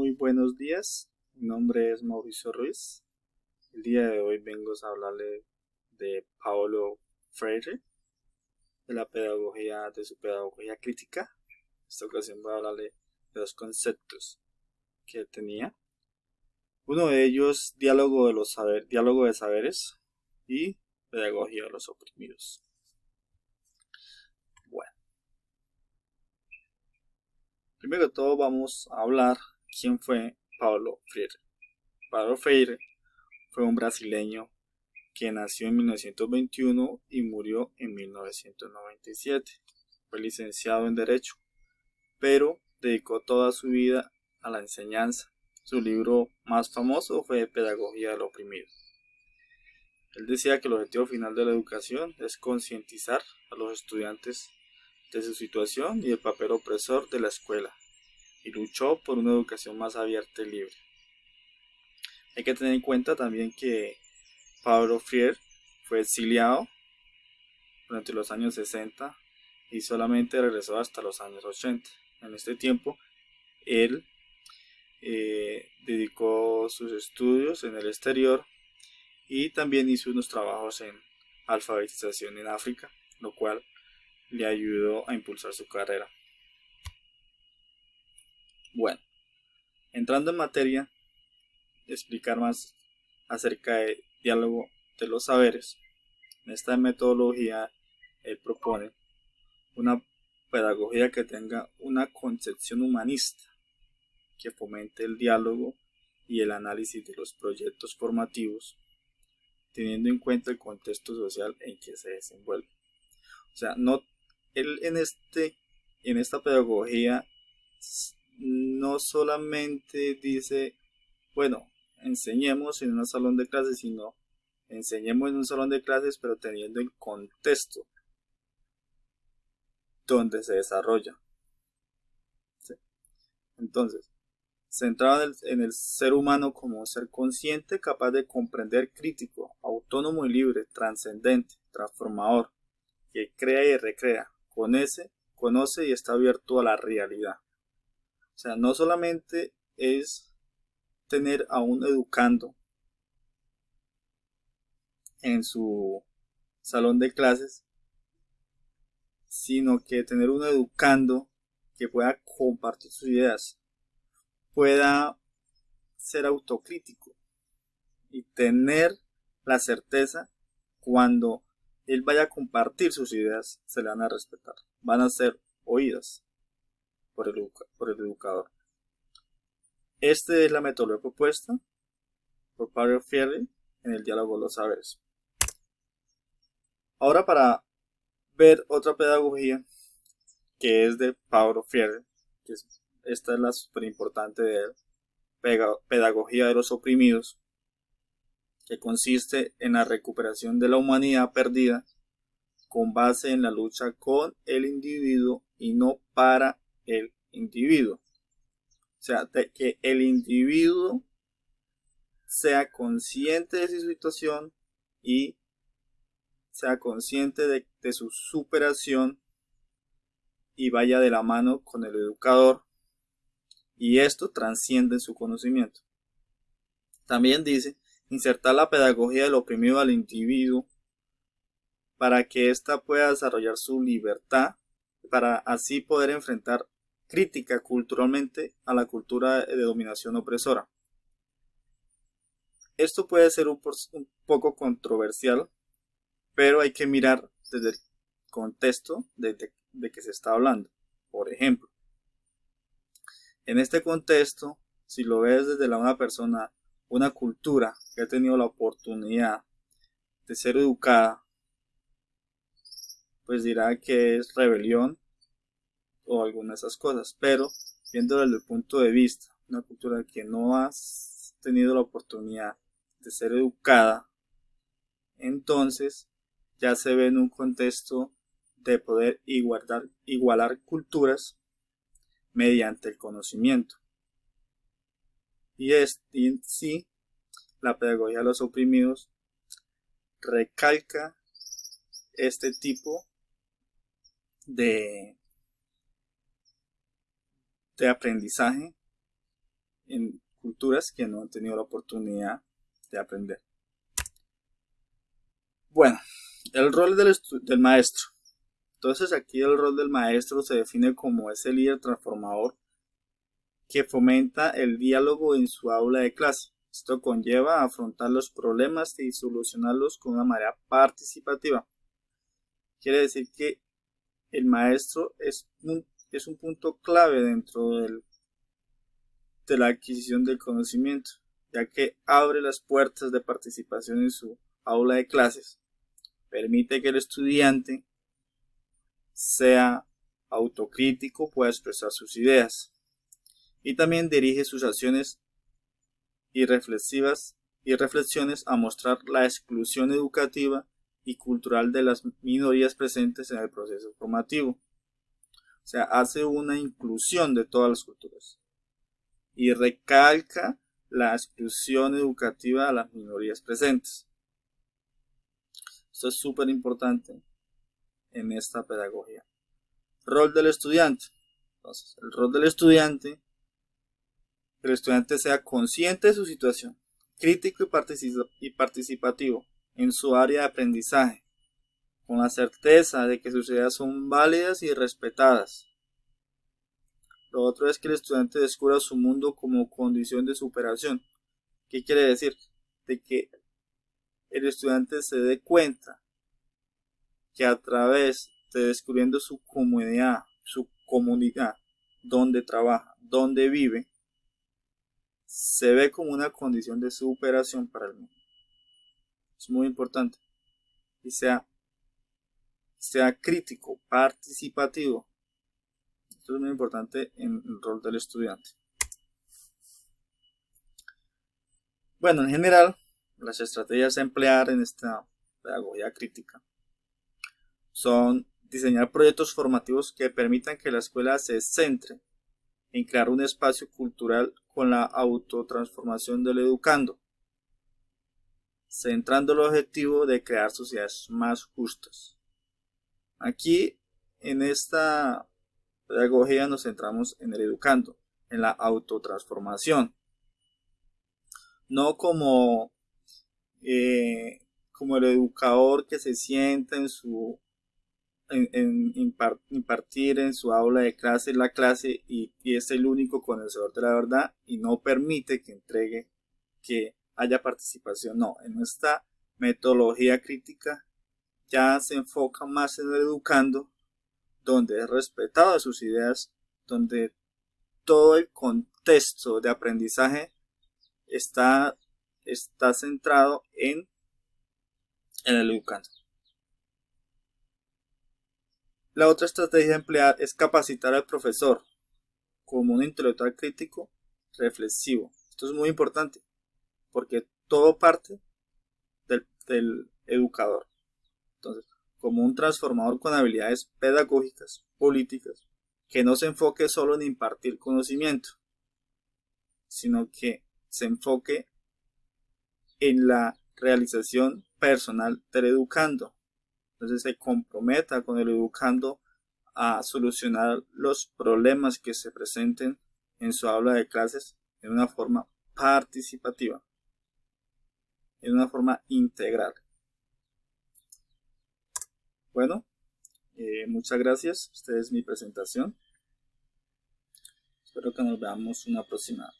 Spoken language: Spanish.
Muy buenos días. Mi nombre es Mauricio Ruiz. El día de hoy vengo a hablarle de Paulo Freire, de su pedagogía crítica. En esta ocasión voy a hablarle de dos conceptos que tenía. Uno de ellos, diálogo de saberes y pedagogía de los oprimidos. Bueno, primero de todo vamos a hablar quién fue Paulo Freire. Paulo Freire fue un brasileño que nació en 1921 y murió en 1997. Fue licenciado en Derecho, pero dedicó toda su vida a la enseñanza. Su libro más famoso fue Pedagogía del Oprimido. Él decía que el objetivo final de la educación es concientizar a los estudiantes de su situación y el papel opresor de la escuela, y luchó por una educación más abierta y libre. Hay que tener en cuenta también que Paulo Freire fue exiliado durante los años 60 y solamente regresó hasta los años 80. En este tiempo, él dedicó sus estudios en el exterior y también hizo unos trabajos en alfabetización en África, lo cual le ayudó a impulsar su carrera. Bueno, entrando en materia, explicar más acerca del diálogo de los saberes. En esta metodología, él propone una pedagogía que tenga una concepción humanista, que fomente el diálogo y el análisis de los proyectos formativos, teniendo en cuenta el contexto social en que se desenvuelve. O sea, él en esta pedagogía no solamente dice, bueno, enseñemos en un salón de clases, sino enseñemos en un salón de clases, pero teniendo en contexto donde se desarrolla. ¿Sí? Entonces, centrado en el ser humano como un ser consciente, capaz de comprender, crítico, autónomo y libre, trascendente, transformador, que crea y recrea, conoce y está abierto a la realidad. O sea, no solamente es tener a un educando en su salón de clases, sino que tener un educando que pueda compartir sus ideas, pueda ser autocrítico y tener la certeza cuando él vaya a compartir sus ideas, se le van a respetar, van a ser oídas por el educador. Esta es la metodología propuesta por Paulo Freire en el diálogo de los saberes. Ahora, para ver otra pedagogía que es de Paulo Freire, esta es la súper importante de él, pedagogía de los oprimidos, que consiste en la recuperación de la humanidad perdida con base en la lucha con el individuo y no para el individuo. O sea, de que el individuo sea consciente de su situación y sea consciente de su superación y vaya de la mano con el educador, y esto trasciende su conocimiento. También dice insertar la pedagogía del oprimido al individuo para que ésta pueda desarrollar su libertad, para así poder enfrentar crítica culturalmente a la cultura de dominación opresora. Esto puede ser un poco controversial, pero hay que mirar desde el contexto de que se está hablando. Por ejemplo, en este contexto, si lo ves desde una persona, una cultura que ha tenido la oportunidad de ser educada, pues dirá que es rebelión o alguna de esas cosas, pero viendo desde el punto de vista, una cultura que no ha tenido la oportunidad de ser educada, entonces ya se ve en un contexto de poder igualar culturas mediante el conocimiento. Y en sí, la pedagogía de los oprimidos recalca este tipo de aprendizaje en culturas que no han tenido la oportunidad de aprender. Bueno, el rol del maestro. Entonces aquí el rol del maestro se define como ese líder transformador que fomenta el diálogo en su aula de clase. Esto conlleva a afrontar los problemas y solucionarlos con una manera participativa. Quiere decir que el maestro es un punto clave dentro de la adquisición del conocimiento, ya que abre las puertas de participación en su aula de clases, permite que el estudiante sea autocrítico, pueda expresar sus ideas y también dirige sus acciones y reflexiones a mostrar la exclusión educativa y cultural de las minorías presentes en el proceso formativo. O sea, hace una inclusión de todas las culturas y recalca la exclusión educativa a las minorías presentes. Esto es súper importante en esta pedagogía. Rol del estudiante. Entonces, el rol del estudiante, que el estudiante sea consciente de su situación, crítico y participativo en su área de aprendizaje, con la certeza de que sus ideas son válidas y respetadas. Lo otro es que el estudiante descubra su mundo como condición de superación. ¿Qué quiere decir? De que el estudiante se dé cuenta que a través de descubriendo su comunidad, donde trabaja, donde vive, se ve como una condición de superación para el mundo. Es muy importante. Y sea crítico, participativo. Esto es muy importante en el rol del estudiante. Bueno, en general, las estrategias a emplear en esta pedagogía crítica son diseñar proyectos formativos que permitan que la escuela se centre en crear un espacio cultural con la autotransformación del educando, centrando el objetivo de crear sociedades más justas. Aquí, en esta pedagogía, nos centramos en el educando, en la autotransformación, no como el educador que se sienta en impartir en su aula de clase la clase y es el único conocedor de la verdad y no permite que haya participación. No, en esta metodología crítica ya se enfoca más en el educando, donde es respetado sus ideas, donde todo el contexto de aprendizaje está centrado en el educando. La otra estrategia a emplear es capacitar al profesor como un intelectual crítico reflexivo. Esto es muy importante porque todo parte del educador. Entonces, como un transformador con habilidades pedagógicas, políticas, que no se enfoque solo en impartir conocimiento, sino que se enfoque en la realización personal del educando. Entonces se comprometa con el educando a solucionar los problemas que se presenten en su aula de clases de una forma participativa, de una forma integral. Bueno, muchas gracias. Esta es mi presentación. Espero que nos veamos una próxima